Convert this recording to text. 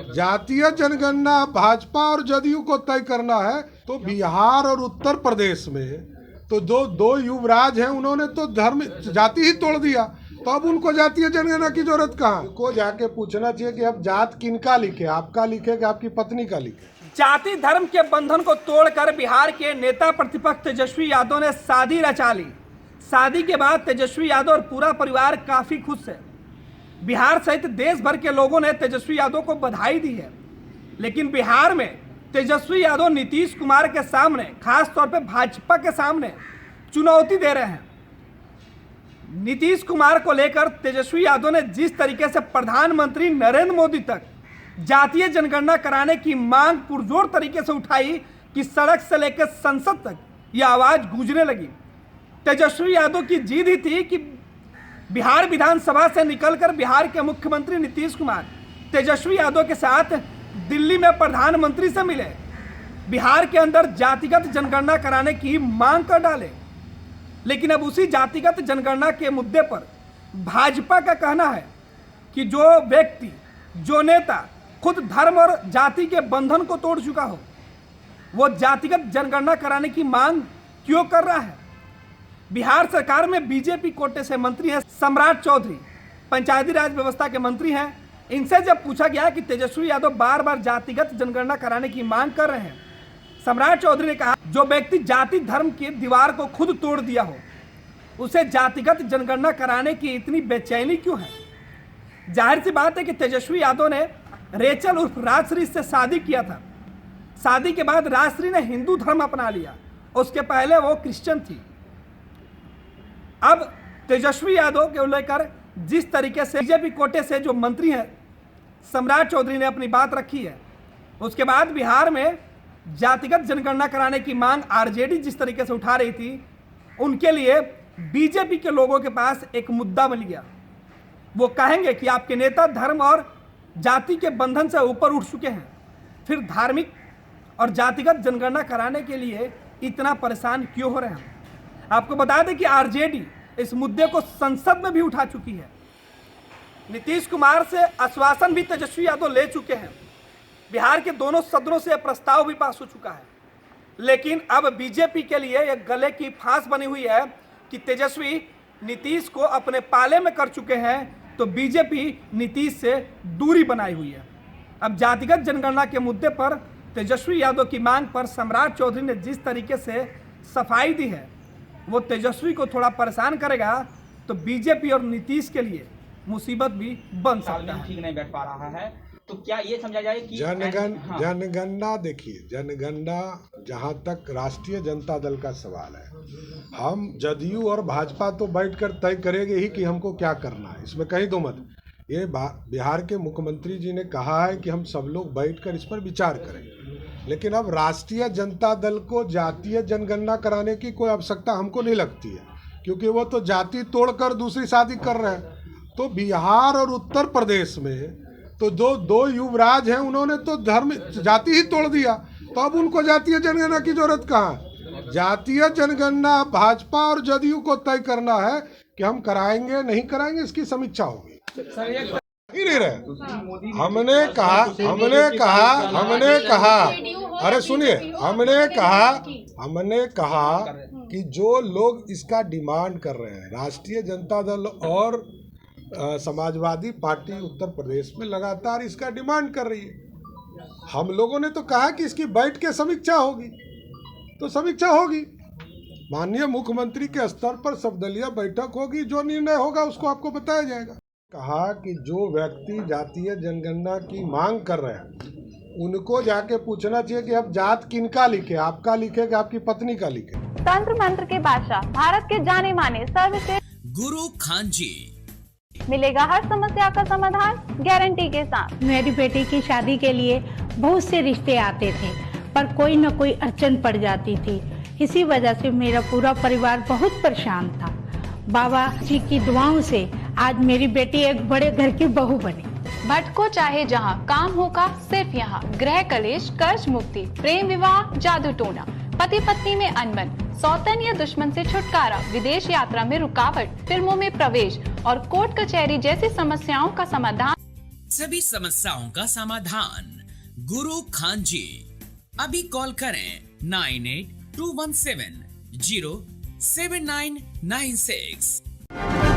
जातीय जनगणना भाजपा और जदयू को तय करना है तो बिहार और उत्तर प्रदेश में तो दो युवराज हैं, उन्होंने तो धर्म जाति ही तोड़ दिया, तो अब उनको जातीय जनगणना की जरूरत कहाँ? उनको जाके पूछना चाहिए कि अब जात किनका लिखे, आपका लिखे कि आपकी पत्नी का लिखे। जाति धर्म के बंधन को तोड़कर बिहार के नेता प्रतिपक्ष तेजस्वी यादव ने शादी रचा ली। शादी के बाद तेजस्वी यादव और पूरा परिवार काफी खुश है। बिहार सहित देश भर के लोगों ने तेजस्वी यादव को बधाई दी है। लेकिन बिहार में तेजस्वी यादव नीतीश कुमार के सामने, खास तौर पे भाजपा के सामने चुनौती दे रहे हैं। नीतीश कुमार को लेकर तेजस्वी यादव ने जिस तरीके से प्रधानमंत्री नरेंद्र मोदी तक जातीय जनगणना कराने की मांग पुरजोर तरीके से उठाई कि सड़क से लेकर संसद तक यह आवाज गूंजने लगी। तेजस्वी यादव की जिद ही थी कि बिहार विधानसभा से निकलकर बिहार के मुख्यमंत्री नीतीश कुमार तेजस्वी यादव के साथ दिल्ली में प्रधानमंत्री से मिले, बिहार के अंदर जातिगत जनगणना कराने की मांग कर डाले। लेकिन अब उसी जातिगत जनगणना के मुद्दे पर भाजपा का कहना है कि जो व्यक्ति, जो नेता खुद धर्म और जाति के बंधन को तोड़ चुका हो, वो जातिगत जनगणना कराने की मांग क्यों कर रहा है? बिहार सरकार में बीजेपी कोटे से मंत्री हैं सम्राट चौधरी, पंचायती राज व्यवस्था के मंत्री हैं। इनसे जब पूछा गया कि तेजस्वी यादव बार बार जातिगत जनगणना कराने की मांग कर रहे हैं, सम्राट चौधरी ने कहा, जो व्यक्ति जाति धर्म की दीवार को खुद तोड़ दिया हो, उसे जातिगत जनगणना कराने की इतनी बेचैनी क्यों है? जाहिर सी बात है कि तेजस्वी यादव ने रेचल उर्फ राजश्री से शादी किया था। शादी के बाद राजश्री ने हिंदू धर्म अपना लिया, उसके पहले वो क्रिश्चियन थी। अब तेजस्वी यादव को लेकर जिस तरीके से बीजेपी कोटे से जो मंत्री हैं सम्राट चौधरी ने अपनी बात रखी है, उसके बाद बिहार में जातिगत जनगणना कराने की मांग आरजेडी जिस तरीके से उठा रही थी, उनके लिए बीजेपी के लोगों के पास एक मुद्दा बन गया। वो कहेंगे कि आपके नेता धर्म और जाति के बंधन से ऊपर उठ चुके हैं, फिर धार्मिक और जातिगत जनगणना कराने के लिए इतना परेशान क्यों हो रहे हैं? आपको बता दें कि आरजेडी इस मुद्दे को संसद में भी उठा चुकी है। नीतीश कुमार से आश्वासन भी तेजस्वी यादव ले चुके हैं। बिहार के दोनों सदनों से प्रस्ताव भी पास हो चुका है। लेकिन अब बीजेपी के लिए एक गले की फांस बनी हुई है कि तेजस्वी नीतीश को अपने पाले में कर चुके हैं, तो बीजेपी नीतीश से दूरी बनाई हुई है। अब जातिगत जनगणना के मुद्दे पर तेजस्वी यादव की मांग पर सम्राट चौधरी ने जिस तरीके से सफाई दी है, वो तेजस्वी को थोड़ा परेशान करेगा, तो बीजेपी और नीतीश के लिए मुसीबत भी बन सकता है। ठीक नहीं बैठ पा रहा है, तो क्या ये समझा जाए कि जनगणना देखिए, जनगणना जहाँ तक राष्ट्रीय जनता दल का सवाल है, हम जदयू और भाजपा तो बैठकर तय करेंगे ही कि हमको क्या करना है, इसमें कहीं दो मत। ये बिहार के मुख्यमंत्री जी ने कहा है कि हम सब लोग बैठकर इस पर विचार करेंगे। लेकिन अब राष्ट्रीय जनता दल को जातीय जनगणना कराने की कोई आवश्यकता हमको नहीं लगती है, क्योंकि वो तो जाति तोड़कर दूसरी शादी कर रहे हैं। तो बिहार और उत्तर प्रदेश में तो दो युवराज हैं, उन्होंने तो धर्म जाति ही तोड़ दिया, तो अब उनको जातीय जनगणना की जरूरत कहाँ है? जातीय जनगणना भाजपा और जदयू को तय करना है कि हम कराएंगे नहीं कराएंगे, इसकी समीक्षा होगी। नहीं रहे, हमने कहा अरे सुनिए, हमने कहा कि जो लोग इसका डिमांड कर रहे हैं, राष्ट्रीय जनता दल और समाजवादी पार्टी उत्तर प्रदेश में लगातार इसका डिमांड कर रही है। हम लोगों ने तो कहा कि इसकी बैठ के समीक्षा होगी, तो समीक्षा होगी। माननीय मुख्यमंत्री के स्तर पर सर्वदलीय बैठक होगी, जो निर्णय होगा उसको आपको बताया जाएगा। कहा कि जो व्यक्ति जातीय जनगणना की मांग कर रहे हैं, उनको जाके पूछना चाहिए कि अब जात किनका लिखे, आपका लिखे कि आपकी पत्नी का लिखे। तंत्र मंत्र के बादशाह, भारत के जाने माने सर्वश्रेष्ठ गुरु खान जी, मिलेगा हर समस्या का समाधान गारंटी के साथ। मेरी बेटी की शादी के लिए बहुत से रिश्ते आते थे, पर कोई न कोई अड़चन पड़ जाती थी। इसी वजह से मेरा पूरा परिवार बहुत परेशान था। बाबा जी की दुआओं से आज मेरी बेटी एक बड़े घर की बहू बनी। भटको चाहे जहां, काम होगा सिर्फ यहाँ। गृह कलेश, कर्ज मुक्ति, प्रेम विवाह, जादू टोना, पति पत्नी में अनबन, सौतन या दुश्मन से छुटकारा, विदेश यात्रा में रुकावट, फिल्मों में प्रवेश और कोर्ट कचहरी जैसी समस्याओं का समाधान सभी समस्याओं का समाधान गुरु खान जी। अभी कॉल करें 9821707996।